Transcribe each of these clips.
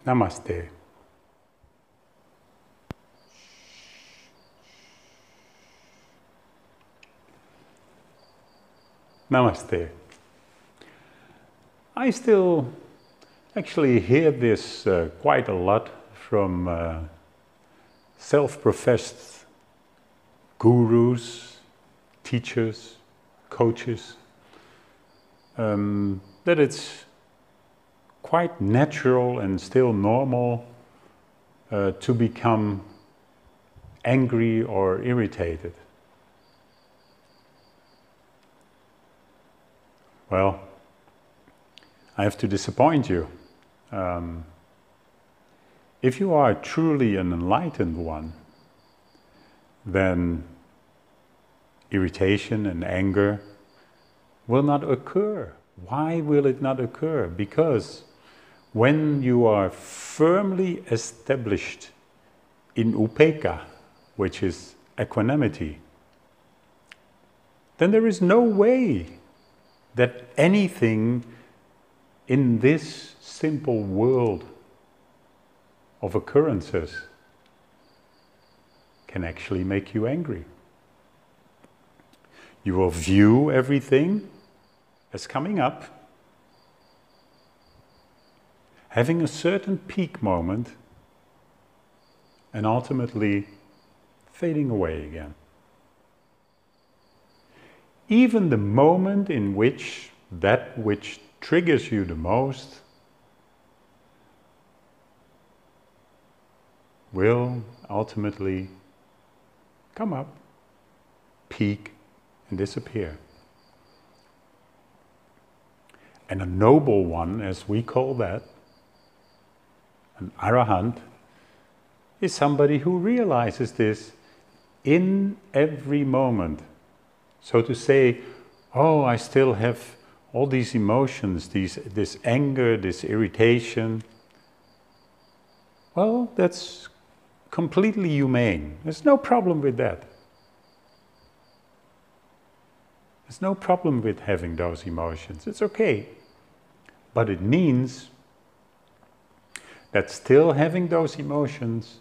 Namaste. Namaste. I still actually hear this quite a lot from self-professed gurus, teachers, coaches, that it's quite natural and still normal to become angry or irritated. Well, I have to disappoint you. If you are truly an enlightened one, then irritation and anger will not occur. Why will it not occur? Because when you are firmly established in Uppheka, which is equanimity, then there is no way that anything in this simple world of occurrences can actually make you angry. You will view everything as coming up, having a certain peak moment, and ultimately fading away again. Even the moment in which that which triggers you the most will ultimately come up, peak, and disappear. And a noble one, as we call that, an arahant, is somebody who realizes this in every moment. So to say, oh, I still have all these emotions, this anger, this irritation, well, that's completely humane. There's no problem with that. There's no problem with having those emotions. It's okay. But it means that still having those emotions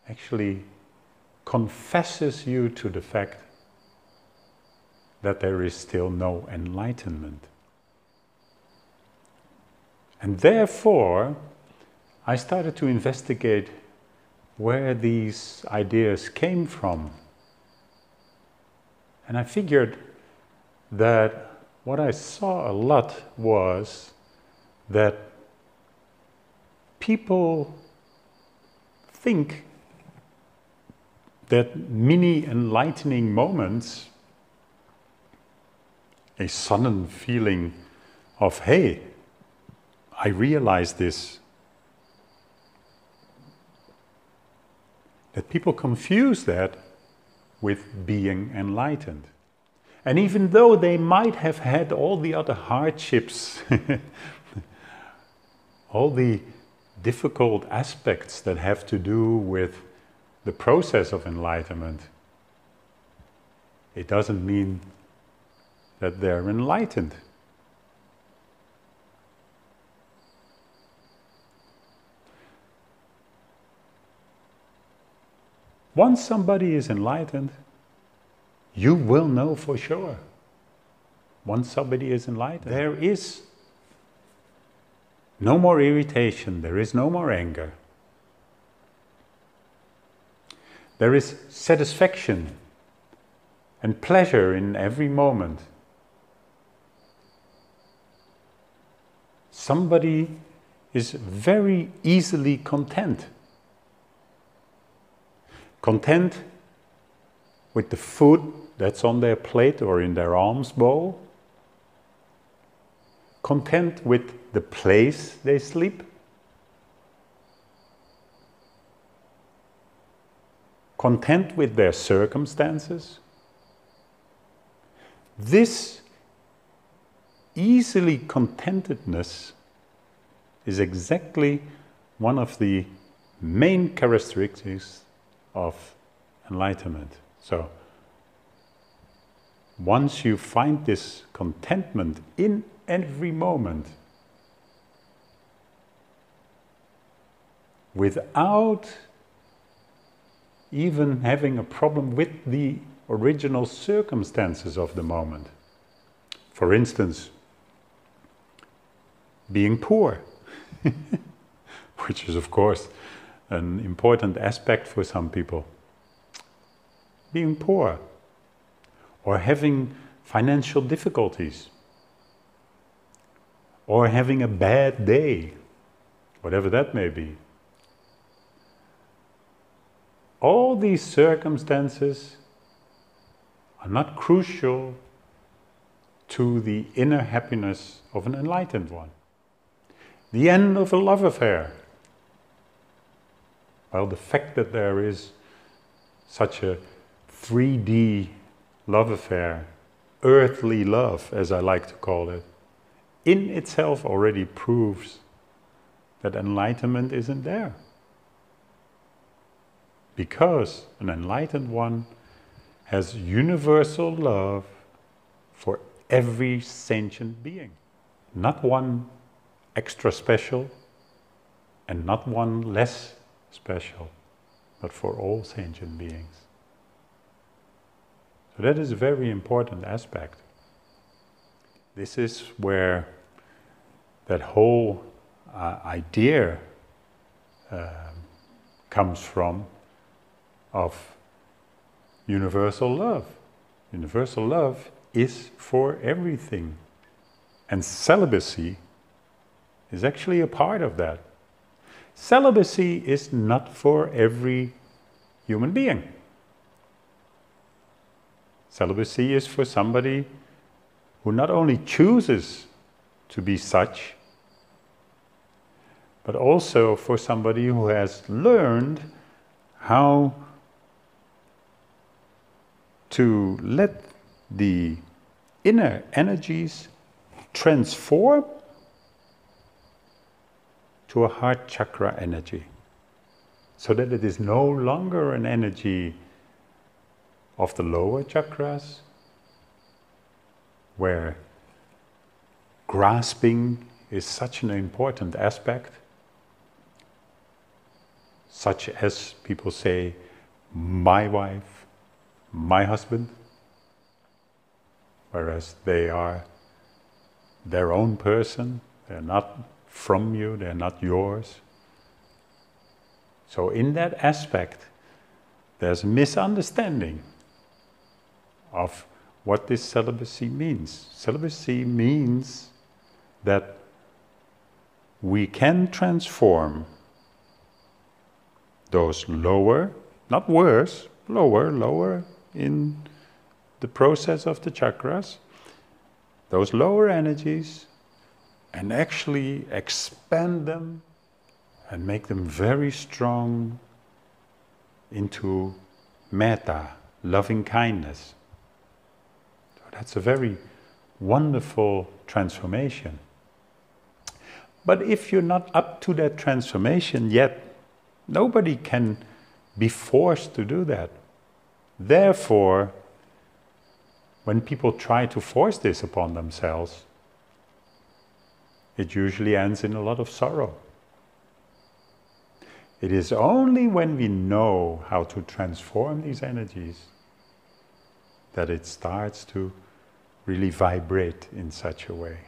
actually confesses you to the fact that there is still no enlightenment. And therefore, I started to investigate where these ideas came from. And I figured that what I saw a lot was that people think that mini enlightening moments, a sudden feeling of, hey, I realize this, that people confuse that with being enlightened. And even though they might have had all the other hardships, all the difficult aspects that have to do with the process of enlightenment, it doesn't mean that they're enlightened. Once somebody is enlightened, you will know for sure. Once somebody is enlightened, there is no more irritation, there is no more anger. There is satisfaction and pleasure in every moment. Somebody is very easily content. Content with the food that's on their plate or in their alms bowl. Content with the place they sleep. Content with their circumstances. This easily contentedness is exactly one of the main characteristics of enlightenment. So, once you find this contentment in every moment, without even having a problem with the original circumstances of the moment. For instance, being poor, which is of course an important aspect for some people. Being poor, or having financial difficulties, or having a bad day, whatever that may be. All these circumstances are not crucial to the inner happiness of an enlightened one. The end of a love affair. Well, the fact that there is such a 3D love affair, earthly love, as I like to call it, in itself already proves that enlightenment isn't there. Because an enlightened one has universal love for every sentient being. Not one extra special and not one less special, but for all sentient beings. So that is a very important aspect. This is where that whole idea comes from, of universal love. Universal love is for everything. And celibacy is actually a part of that. Celibacy is not for every human being. Celibacy is for somebody who not only chooses to be such, but also for somebody who has learned how to let the inner energies transform to a heart chakra energy, so that it is no longer an energy of the lower chakras, where grasping is such an important aspect, such as people say, my wife, my husband, whereas they are their own person, they're not from you, they're not yours. So in that aspect, there's a misunderstanding of what this celibacy means. Celibacy means that we can transform those lower, not worse, lower in the process of the chakras, those lower energies, and actually expand them and make them very strong into metta, loving kindness. So that's a very wonderful transformation. But if you're not up to that transformation yet, nobody can be forced to do that. Therefore, when people try to force this upon themselves, it usually ends in a lot of sorrow. It is only when we know how to transform these energies that it starts to really vibrate in such a way.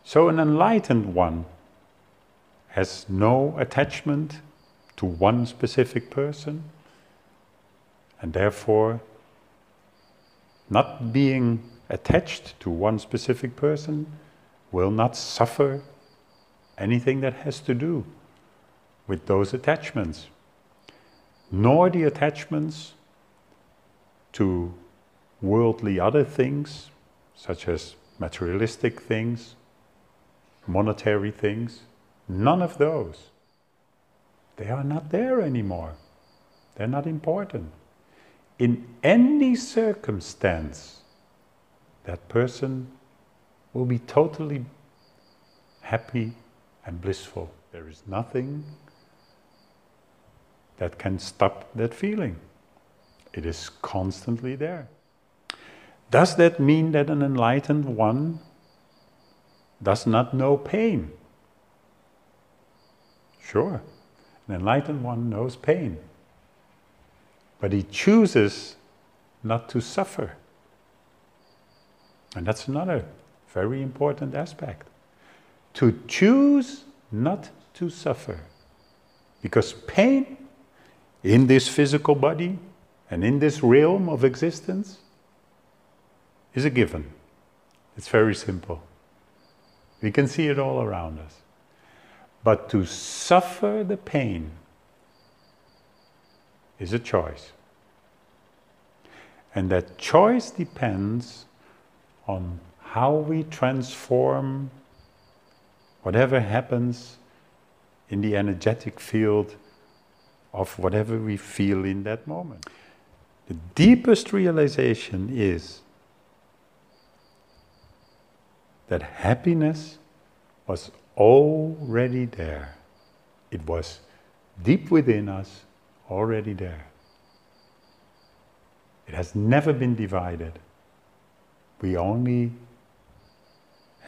So an enlightened one has no attachment to one specific person, and therefore not being attached to one specific person will not suffer anything that has to do with those attachments, nor the attachments to worldly other things, such as materialistic things, monetary things. None of those. They are not there anymore. They're not important. In any circumstance, that person will be totally happy and blissful. There is nothing that can stop that feeling. It is constantly there. Does that mean that an enlightened one does not know pain. Sure, an enlightened one knows pain, but he chooses not to suffer. And that's another very important aspect. To choose not to suffer. Because pain in this physical body and in this realm of existence is a given. It's very simple. We can see it all around us. But to suffer the pain is a choice. And that choice depends on how we transform whatever happens in the energetic field of whatever we feel in that moment. The deepest realization is that happiness was already there. It was deep within us, already there. It has never been divided. We only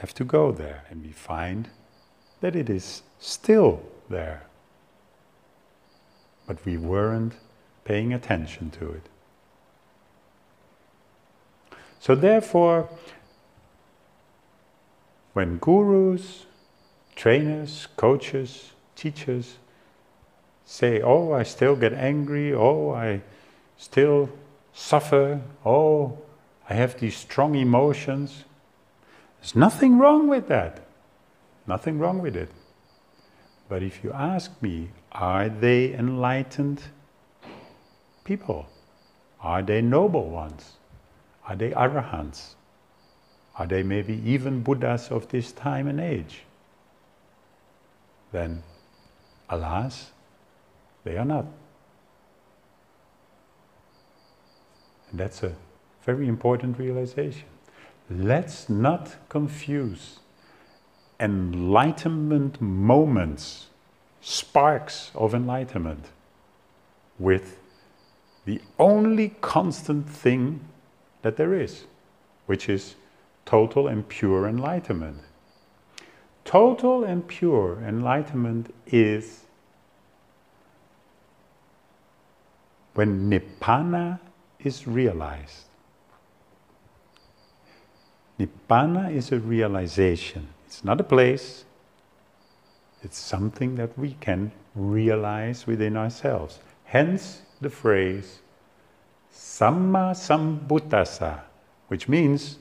have to go there, and we find that it is still there. But we weren't paying attention to it. So therefore, when gurus, trainers, coaches, teachers say, oh, I still get angry, oh, I still suffer, oh, I have these strong emotions, there's nothing wrong with that. Nothing wrong with it. But if you ask me, are they enlightened people? Are they noble ones? Are they arahants? Are they maybe even Buddhas of this time and age? Then, alas, they are not. And that's a very important realization. Let's not confuse enlightenment moments, sparks of enlightenment, with the only constant thing that there is, which is total and pure enlightenment. Total and pure enlightenment is when Nibbana is realized. Nibbana is a realization. It's not a place. It's something that we can realize within ourselves. Hence the phrase Samma Sambuddhassa, which means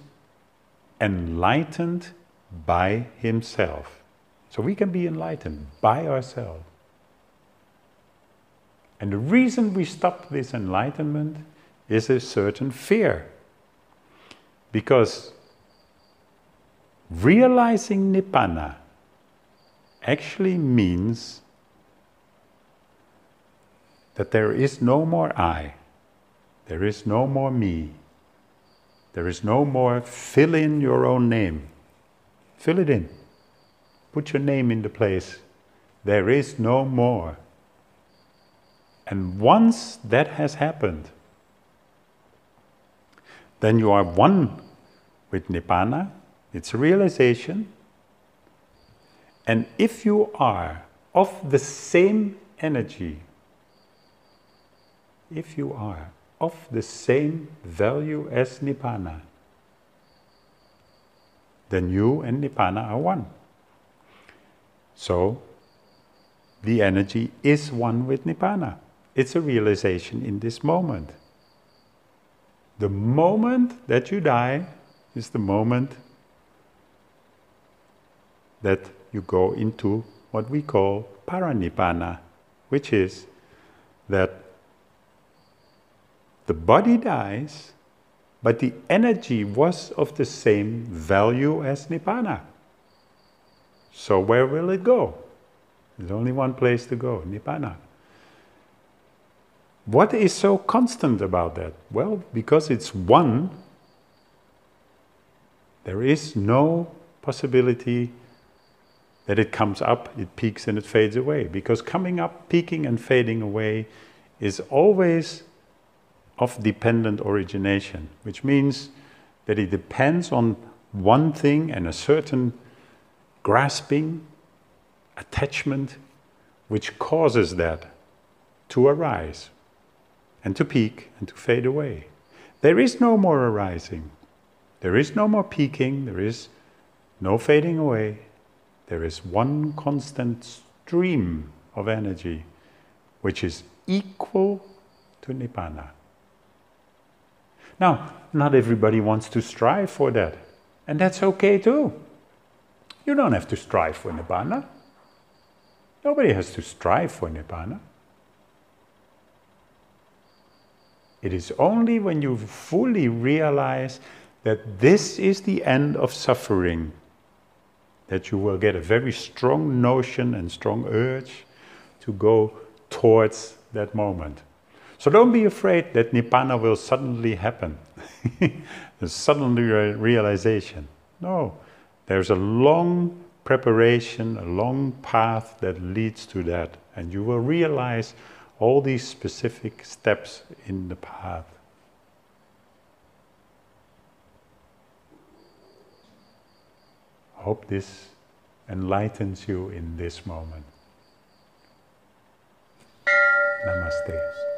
enlightened by himself. So we can be enlightened by ourselves. And the reason we stop this enlightenment is a certain fear. Because realizing Nibbana actually means that there is no more I, there is no more me, there is no more fill in your own name. Fill it in. Put your name in the place. There is no more. And once that has happened, then you are one with Nibbana. It's a realization. And if you are of the same energy, if you are of the same value as Nibbana, then you and Nibbana are one. So, the energy is one with Nibbana. It's a realization in this moment. The moment that you die is the moment that you go into what we call paranibbana, which is that the body dies, but the energy was of the same value as Nibbana. So where will it go? There's only one place to go, Nibbana. What is so constant about that? Well, because it's one, there is no possibility that it comes up, it peaks and it fades away. Because coming up, peaking and fading away is always of dependent origination, which means that it depends on one thing and a certain grasping, attachment, which causes that to arise and to peak and to fade away. There is no more arising. There is no more peaking. There is no fading away. There is one constant stream of energy which is equal to Nibbana. Now, not everybody wants to strive for that. And that's okay too. You don't have to strive for Nibbana. Nobody has to strive for Nibbana. It is only when you fully realize that this is the end of suffering that you will get a very strong notion and strong urge to go towards that moment. So don't be afraid that Nibbana will suddenly happen. There's suddenly a realization. No, there's a long preparation, a long path that leads to that. And you will realize all these specific steps in the path. I hope this enlightens you in this moment. Namaste.